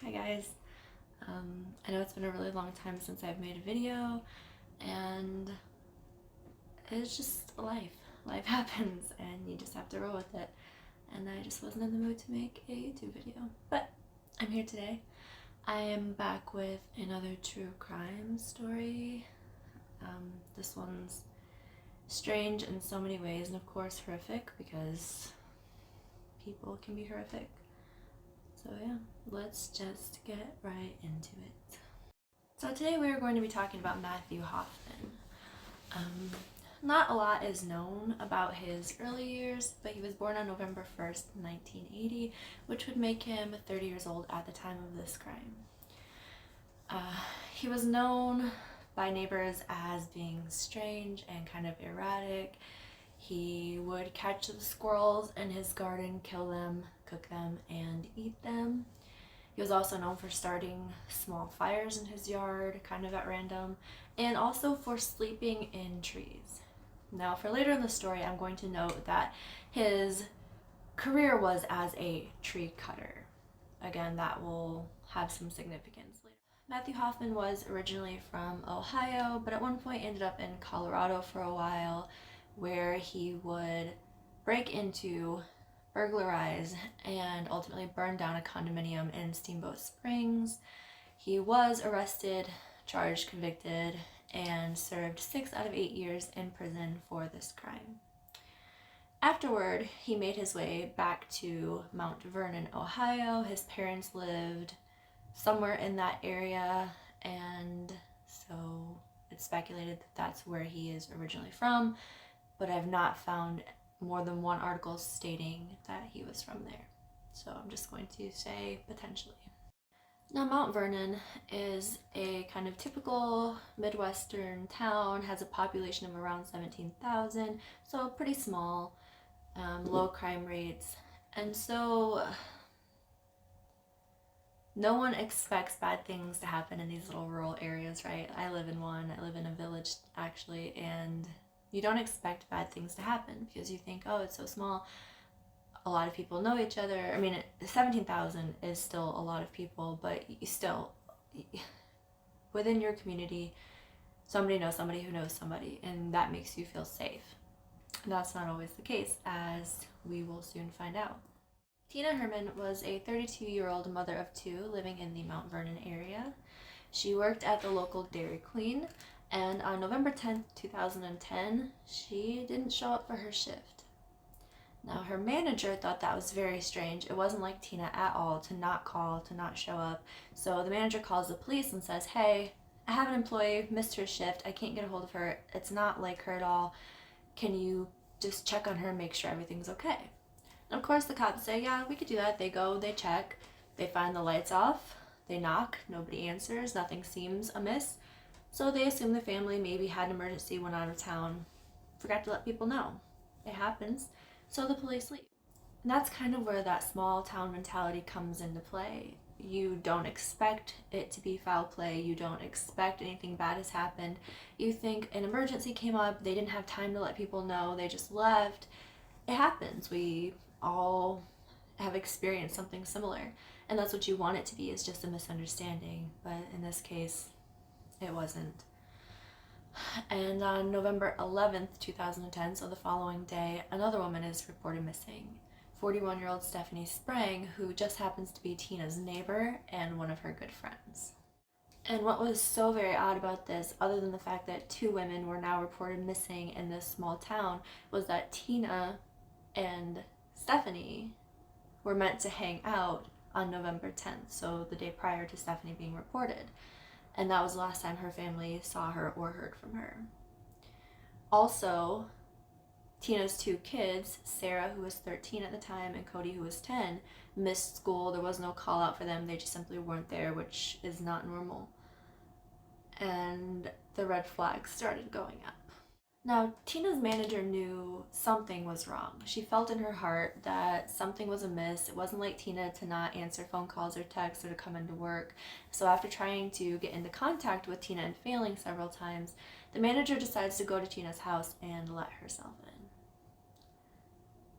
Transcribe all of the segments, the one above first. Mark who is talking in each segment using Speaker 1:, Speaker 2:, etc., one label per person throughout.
Speaker 1: Hi guys. I know it's been a really long time since I've made a video, and it's just life. Life happens, and you just have to roll with it. And I just wasn't in the mood to make a YouTube video, but I'm here today. I am back with another true crime story. This one's strange in so many ways, and of course horrific because people can be horrific. So yeah, let's just get right into it. So today we are going to be talking about Matthew Hoffman. Not a lot is known about his early years, but he was born on November 1st, 1980, which would make him 30 years old at the time of this crime. He was known by neighbors as being strange and kind of erratic. He would catch the squirrels in his garden, kill them, cook them, and eat them. He was also known for starting small fires in his yard, kind of at random, and also for sleeping in trees. Now, for later in the story, I'm going to note that his career was as a tree cutter. Again, that will have some significance later. Matthew Hoffman was originally from Ohio, but at one point ended up in Colorado for a while, where he would break into, burglarize, and ultimately burn down a condominium in Steamboat Springs. He was arrested, charged, convicted, and served 6 out of 8 years in prison for this crime. Afterward, he made his way back to Mount Vernon, Ohio. His parents lived somewhere in that area, and so it's speculated that that's where he is originally from, but I've not found more than one article stating that he was from there. So I'm just going to say potentially. Now, Mount Vernon is a kind of typical Midwestern town, has a population of around 17,000, so pretty small, low crime rates. And so no one expects bad things to happen in these little rural areas, right? I live in one, I live in a village actually, and you don't expect bad things to happen because you think, oh, it's so small. A lot of people know each other. I mean, 17,000 is still a lot of people, but you still, within your community, somebody knows somebody who knows somebody, and that makes you feel safe. And that's not always the case, as we will soon find out. Tina Herman was a 32-year-old mother of two living in the Mount Vernon area. She worked at the local Dairy Queen, and on November 10th, 2010, she didn't show up for her shift. Now, her manager thought that was very strange. It wasn't like Tina at all to not call, to not show up. So the manager calls the police and says, hey, I have an employee, missed her shift. I can't get a hold of her. It's not like her at all. Can you just check on her and make sure everything's okay? And of course, the cops say, yeah, we could do that. They go, they check, they find the lights off, they knock, nobody answers, nothing seems amiss. So they assume the family maybe had an emergency, went out of town, forgot to let people know. It happens. So the police leave. And that's kind of where that small town mentality comes into play. You don't expect it to be foul play. You don't expect anything bad has happened. You think an emergency came up, they didn't have time to let people know, they just left. It happens. We all have experienced something similar. And that's what you want it to be, is just a misunderstanding. But in this case, it wasn't. And on November 11th, 2010, so the following day, another woman is reported missing. 41-year-old Stephanie Sprang, who just happens to be Tina's neighbor and one of her good friends. And what was so very odd about this, other than the fact that two women were now reported missing in this small town, was that Tina and Stephanie were meant to hang out on November 10th, so the day prior to Stephanie being reported. And that was the last time her family saw her or heard from her. Also, Tina's two kids, Sarah, who was 13 at the time, and Cody, who was 10, missed school. There was no call out for them. They just simply weren't there, which is not normal. And the red flags started going up. Now, Tina's manager knew something was wrong. She felt in her heart that something was amiss. It wasn't like Tina to not answer phone calls or texts or to come into work. So after trying to get into contact with Tina and failing several times, the manager decides to go to Tina's house and let herself in.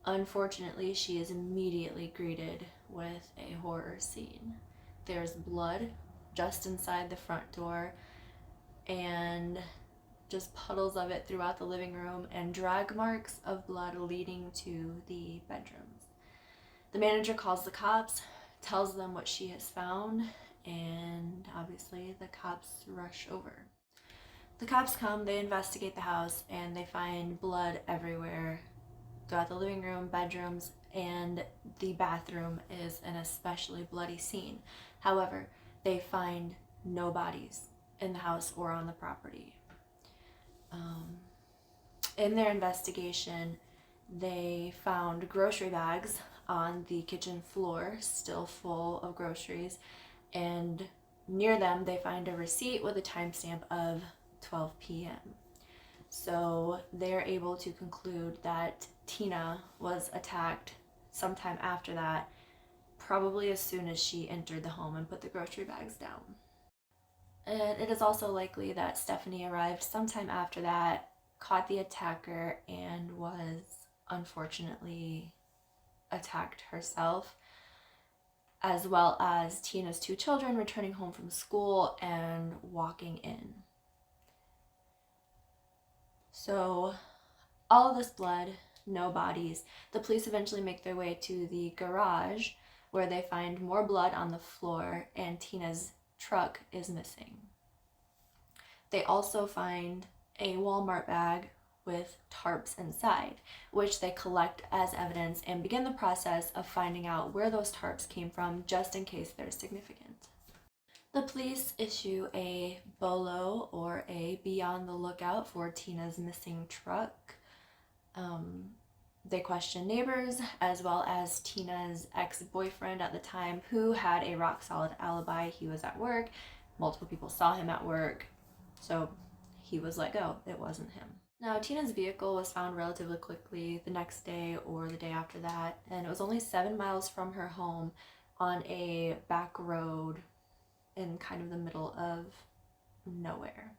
Speaker 1: Unfortunately, she is immediately greeted with a horror scene. there's blood just inside the front door and just puddles of it throughout the living room and drag marks of blood leading to the bedrooms. The manager calls the cops, tells them what she has found, and obviously the cops rush over. The cops come, they investigate the house, and they find blood everywhere throughout the living room, bedrooms, and the bathroom is an especially bloody scene. However, they find no bodies in the house or on the property. In their investigation, they found grocery bags on the kitchen floor, still full of groceries, and near them they find a receipt with a timestamp of 12 p.m. So they're able to conclude that Tina was attacked sometime after that, probably as soon as she entered the home and put the grocery bags down. And it is also likely that Stephanie arrived sometime after that, caught the attacker, and was unfortunately attacked herself, as well as Tina's 2 children returning home from school and walking in. So all of this blood, no bodies. The police eventually make their way to the garage where they find more blood on the floor and Tina's truck is missing. They also find a Walmart bag with tarps inside, which they collect as evidence and begin the process of finding out where those tarps came from, just in case they're significant. The police issue a BOLO, or a be on the lookout for Tina's missing truck. They question neighbors as well as Tina's ex-boyfriend at the time, who had a rock-solid alibi. He was at work. Multiple people saw him at work. So he was let go. It wasn't him. Now, Tina's vehicle was found relatively quickly the next day or the day after that, and it was only 7 miles from her home on a back road in kind of the middle of nowhere.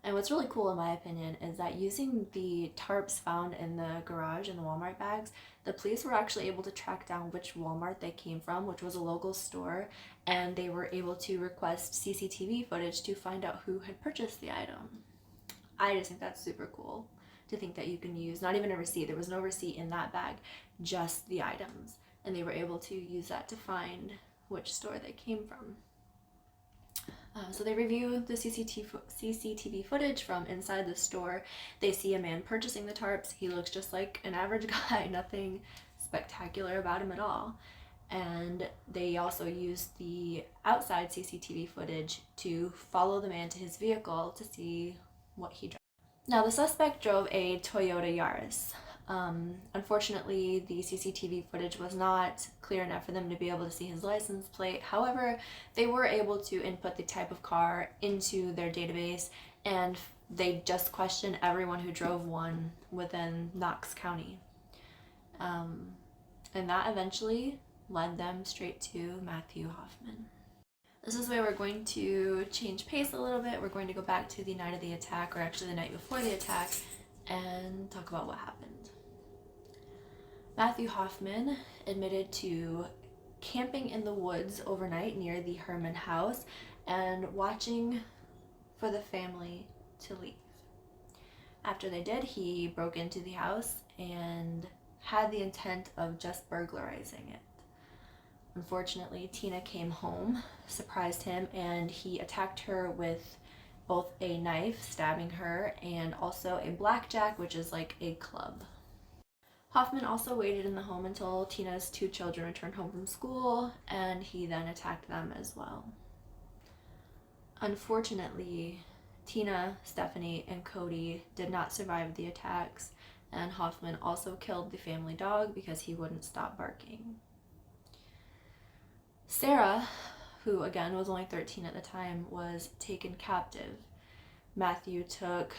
Speaker 1: And what's really cool, in my opinion, is that using the tarps found in the garage and the Walmart bags, the police were actually able to track down which Walmart they came from, which was a local store, and they were able to request CCTV footage to find out who had purchased the item. I just think that's super cool to think that you can use not even a receipt. There was no receipt in that bag, just the items, and they were able to use that to find which store they came from. So they review the CCTV footage from inside the store. They see a man purchasing the tarps. He looks just like an average guy, nothing spectacular about him at all. And they also use the outside CCTV footage to follow the man to his vehicle to see what he drove. Now, the suspect drove a Toyota Yaris. Unfortunately, the CCTV footage was not clear enough for them to be able to see his license plate. However, they were able to input the type of car into their database, and they just questioned everyone who drove one within Knox County. And that eventually led them straight to Matthew Hoffman. This is where we're going to change pace a little bit. We're going to go back to the night of the attack, or actually the night before the attack, and talk about what happened. Matthew Hoffman admitted to camping in the woods overnight near the Herman house and watching for the family to leave. After they did, he broke into the house and had the intent of just burglarizing it. Unfortunately, Tina came home, surprised him, and he attacked her with both a knife, stabbing her, and also a blackjack, which is like a club. Hoffman also waited in the home until Tina's 2 children returned home from school, and he then attacked them as well. Unfortunately, Tina, Stephanie, and Cody did not survive the attacks, and Hoffman also killed the family dog because he wouldn't stop barking. Sarah, who again was only 13 at the time, was taken captive. Matthew took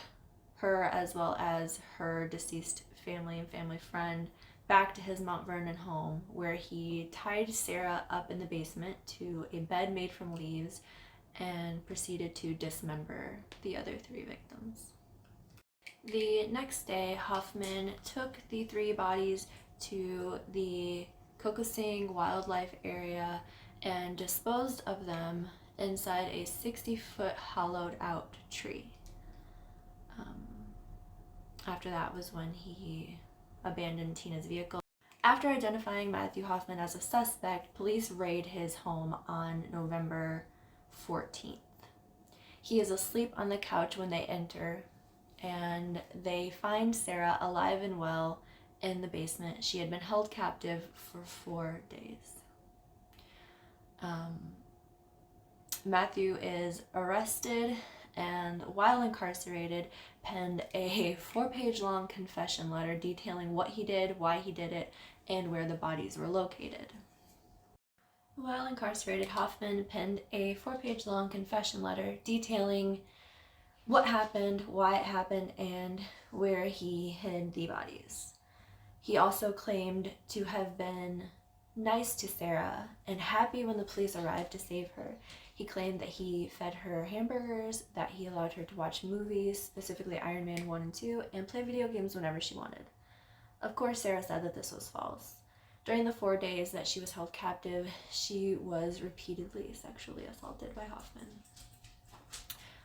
Speaker 1: her as well as her deceased family and family friend back to his Mount Vernon home, where he tied Sarah up in the basement to a bed made from leaves and proceeded to dismember the other 3 victims. The next day, Hoffman took the 3 bodies to the Kokosing Wildlife Area and disposed of them inside a 60-foot hollowed out tree. After that was when he abandoned Tina's vehicle. After identifying Matthew Hoffman as a suspect, police raid his home on November 14th. He is asleep on the couch when they enter, and they find Sarah alive and well in the basement. She had been held captive for 4 days. Matthew is arrested and, while incarcerated, penned a 4-page long confession letter detailing what he did, why he did it, and where the bodies were located. While incarcerated, Hoffman penned a 4-page long confession letter detailing what happened, why it happened, and where he hid the bodies. He also claimed to have been nice to Sarah and happy when the police arrived to save her. He claimed that he fed her hamburgers, that he allowed her to watch movies, specifically Iron Man 1 and 2, and play video games whenever she wanted. Of course, Sarah said that this was false. During the 4 days that she was held captive, she was repeatedly sexually assaulted by Hoffman.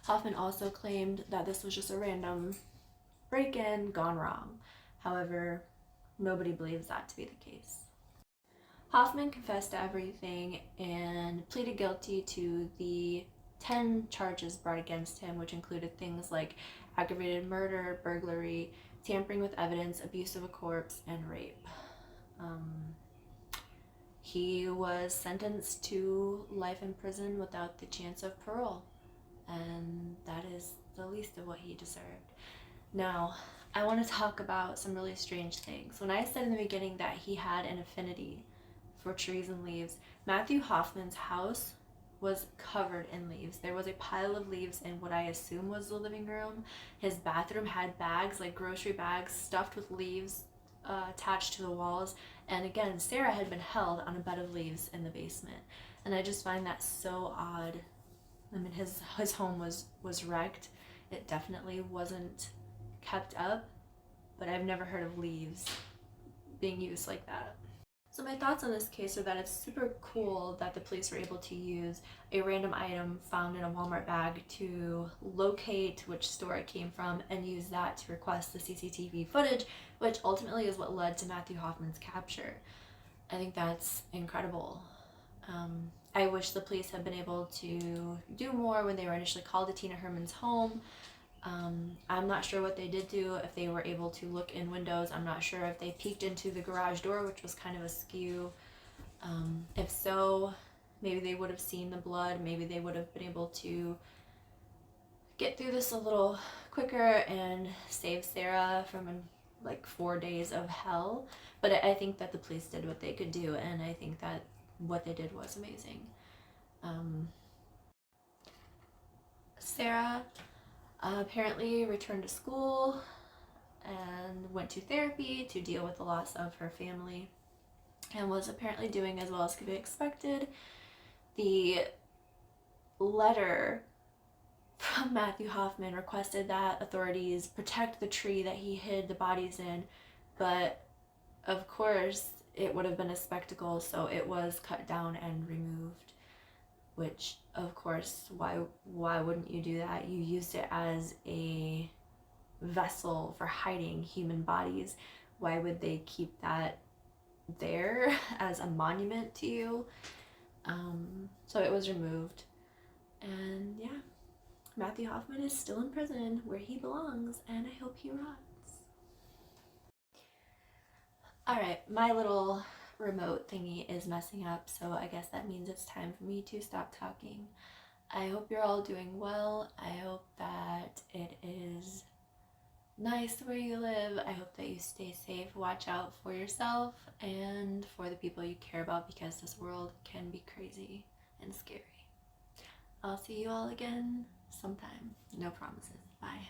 Speaker 1: Hoffman also claimed that this was just a random break-in gone wrong. However, nobody believes that to be the case. Hoffman confessed to everything and pleaded guilty to the 10 charges brought against him, which included things like aggravated murder, burglary, tampering with evidence, abuse of a corpse, and rape. He was sentenced to life in prison without the chance of parole, and that is the least of what he deserved. Now, I want to talk about some really strange things. When I said in the beginning that he had an affinity for trees and leaves, Matthew Hoffman's house was covered in leaves. There was a pile of leaves in what I assume was the living room. His bathroom had bags, like grocery bags, stuffed with leaves attached to the walls. And again, Sarah had been held on a bed of leaves in the basement. And I just find that so odd. I mean, his home was wrecked. It definitely wasn't kept up, but I've never heard of leaves being used like that. So my thoughts on this case are that it's super cool that the police were able to use a random item found in a Walmart bag to locate which store it came from and use that to request the CCTV footage, which ultimately is what led to Matthew Hoffman's capture. I think that's incredible. I wish the police had been able to do more when they were initially called to Tina Herman's home. I'm not sure what they did do, if they were able to look in windows. I'm not sure if they peeked into the garage door, which was kind of askew. If so, maybe they would have seen the blood. Maybe they would have been able to get through this a little quicker and save Sarah from like 4 days of hell. But I think that the police did what they could do, and I think that what they did was amazing. Sarah apparently returned to school and went to therapy to deal with the loss of her family, and was apparently doing as well as could be expected. The letter from Matthew Hoffman requested that authorities protect the tree that he hid the bodies in, but of course it would have been a spectacle, so it was cut down and removed. Which, of course, why wouldn't you do that? You used it as a vessel for hiding human bodies. Why would they keep that there as a monument to you? So it was removed. And yeah, Matthew Hoffman is still in prison where he belongs, and I hope he rots. Alright, my little remote thingy is messing up, so I guess that means it's time for me to stop talking. I hope you're all doing well. I hope that it is nice where you live. I hope that you stay safe. Watch out for yourself and for the people you care about, because this world can be crazy and scary. I'll see you all again sometime. No promises. Bye.